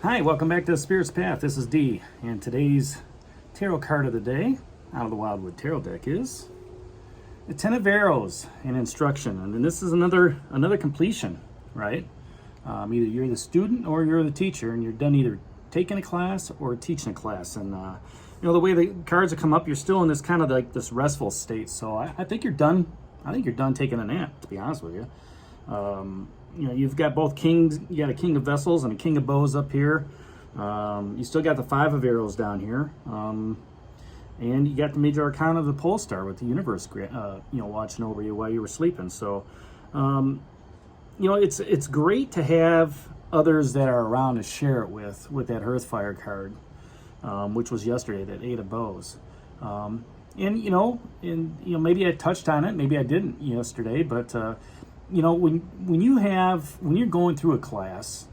Hi, welcome back to the Spirit's Path. This is Dee, and today's tarot card of the day out of the Wildwood Tarot deck is the Ten of Arrows and Instruction. And then this is another completion, right? Either you're the student or you're the teacher, and you're done either taking a class or teaching a class. And the way the cards have come up, you're still in this kind of like this restful state. So I think you're done. I think you're done taking a nap, to be honest with you. You've got both kings. You got a king of vessels and a king of bows up here. You still got the five of arrows down here. And you got the major arcana of the pole star with the universe, watching over you while you were sleeping. So, it's great to have others that are around to share it with that Hearthfire card, which was yesterday, that Eight of Bows. Maybe I touched on it, maybe I didn't yesterday, but when you're going through a class,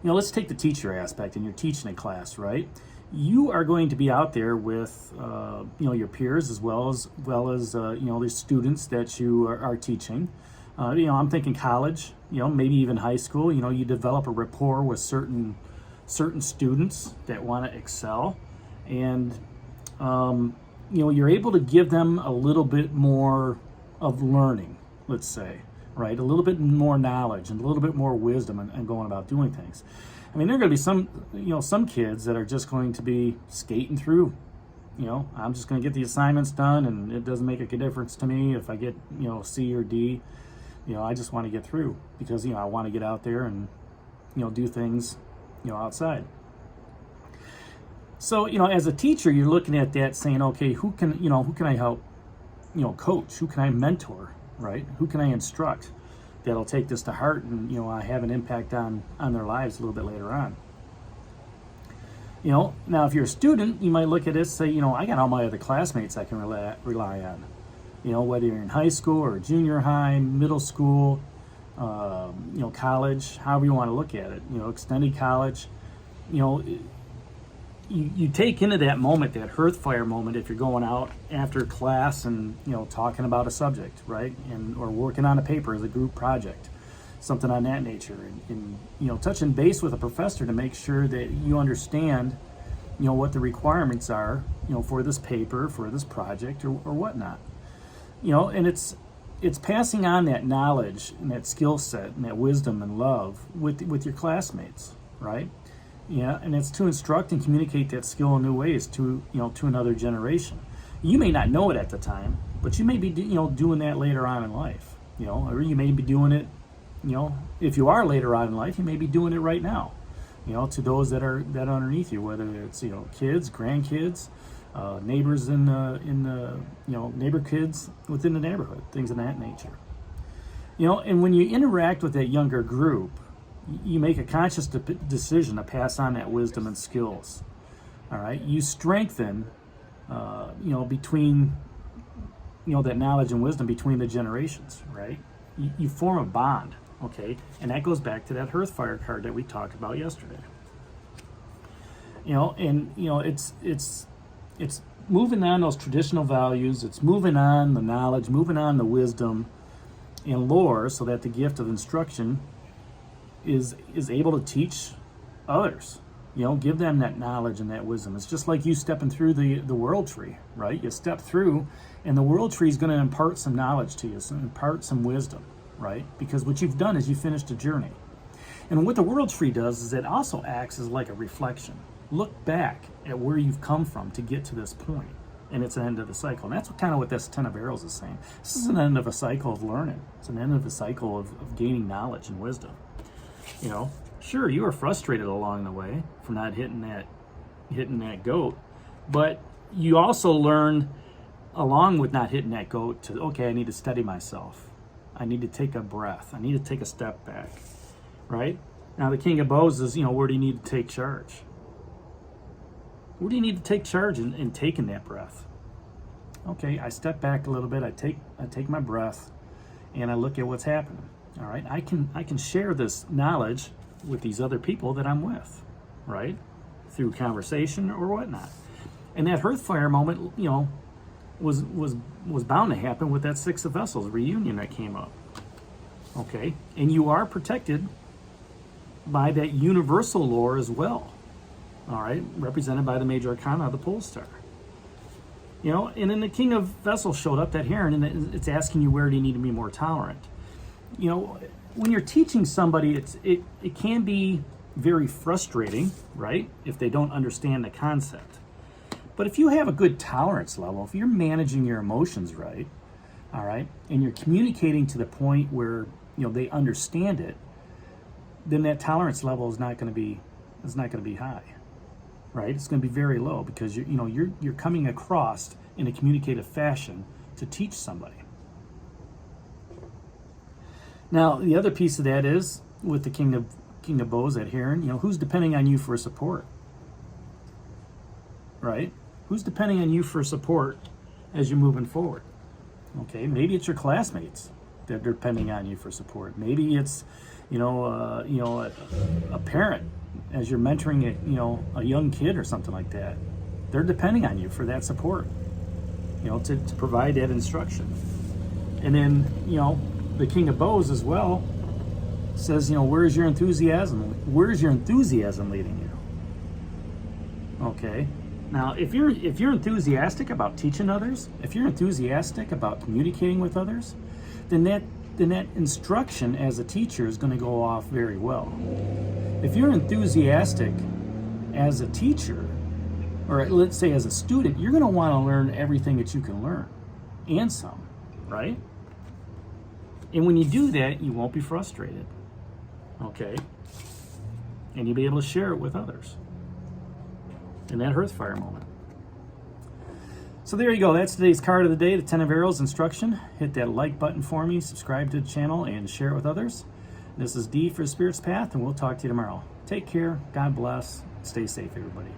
let's take the teacher aspect, and you're teaching a class, right? You are going to be out there with your peers as well as the students that you are teaching. I'm thinking college, maybe even high school. You develop a rapport with certain students that want to excel, and you're able to give them a little bit more of learning, let's say, right? A little bit more knowledge and a little bit more wisdom and going about doing things. I mean, there are going to be some kids that are just going to be skating through. I'm just going to get the assignments done, and it doesn't make a difference to me if I get, C or D. I just want to get through because, I want to get out there and, do things, outside. So, as a teacher, you're looking at that saying, okay, who can I help, coach? Who can I mentor, right? Who can I instruct that'll take this to heart and, have an impact on their lives a little bit later on? Now if you're a student, you might look at this and say, I got all my other classmates I can rely on. Whether you're in high school or junior high, middle school, college, however you want to look at it, extended college, you take into that moment, that Hearthfire moment, if you're going out after class and talking about a subject, right, or working on a paper as a group project, something on that nature, and touching base with a professor to make sure that you understand what the requirements are for this paper, for this project, or whatnot, and it's passing on that knowledge and that skill set and that wisdom and love with your classmates, right? Yeah, and it's to instruct and communicate that skill in new ways to another generation. You may not know it at the time, but you may be doing that later on in life. Or you may be doing it. If you are later on in life, you may be doing it right now. To those that are underneath you, whether it's kids, grandkids, neighbors in the neighbor kids within the neighborhood, things of that nature. And when you interact with that younger group, you make a conscious decision to pass on that wisdom and skills. All right, you strengthen, between, that knowledge and wisdom between the generations. Right, you form a bond. Okay, and that goes back to that Hearthfire card that we talked about yesterday. It's moving on those traditional values. It's moving on the knowledge, moving on the wisdom and lore, so that the gift of instruction is able to teach others, give them that knowledge and that wisdom. It's just like you stepping through the world tree, right? You step through, and the world tree is going to impart some knowledge to you, impart some wisdom, right? Because what you've done is you finished a journey. And what the world tree does is it also acts as like a reflection. Look back at where you've come from to get to this point, and it's an end of the cycle. And that's what this Ten of Arrows is saying. This is an end of a cycle of learning. It's an end of a cycle of gaining knowledge and wisdom. Sure, you were frustrated along the way for not hitting that goat, but you also learn along with not hitting that goat to, okay, I need to steady myself. I need to take a breath. I need to take a step back, right? Now the King of Bows is, where do you need to take charge? Where do you need to take charge in taking that breath? Okay, I step back a little bit. I take my breath, and I look at what's happening. All right, I can share this knowledge with these other people that I'm with, right? Through conversation or whatnot. And that Hearthfire moment, was bound to happen with that Six of Vessels reunion that came up. Okay, and you are protected by that universal lore as well. All right, represented by the major arcana of the pole star. You know, and then the King of Vessels showed up, that heron, and it's asking you, where do you need to be more tolerant? You know, when you're teaching somebody, it can be very frustrating, right, if they don't understand the concept. But if you have a good tolerance level, if you're managing your emotions right, all right, and you're communicating to the point where, you know, they understand it, then that tolerance level is not going to be high, right? It's going to be very low, because you're coming across in a communicative fashion to teach somebody. Now, the other piece of that is with the King of Bows, that heron. You know, who's depending on you for support, right? Who's depending on you for support as you're moving forward? Okay, maybe it's your classmates that are depending on you for support. Maybe it's, a parent as you're mentoring a young kid or something like that. They're depending on you for that support, to provide that instruction. And then, the King of Bows as well says, where's your enthusiasm? Where's your enthusiasm leading you? Okay. Now, if you're enthusiastic about teaching others, if you're enthusiastic about communicating with others, then that instruction as a teacher is going to go off very well. If you're enthusiastic as a teacher, or let's say as a student, you're going to want to learn everything that you can learn, and some, right? And when you do that, you won't be frustrated, okay? And you'll be able to share it with others in that Hearthfire moment. So there you go. That's today's card of the day, the Ten of Arrows instruction. Hit that like button for me, subscribe to the channel, and share it with others. This is D for Spirit's Path, and we'll talk to you tomorrow. Take care. God bless. Stay safe, everybody.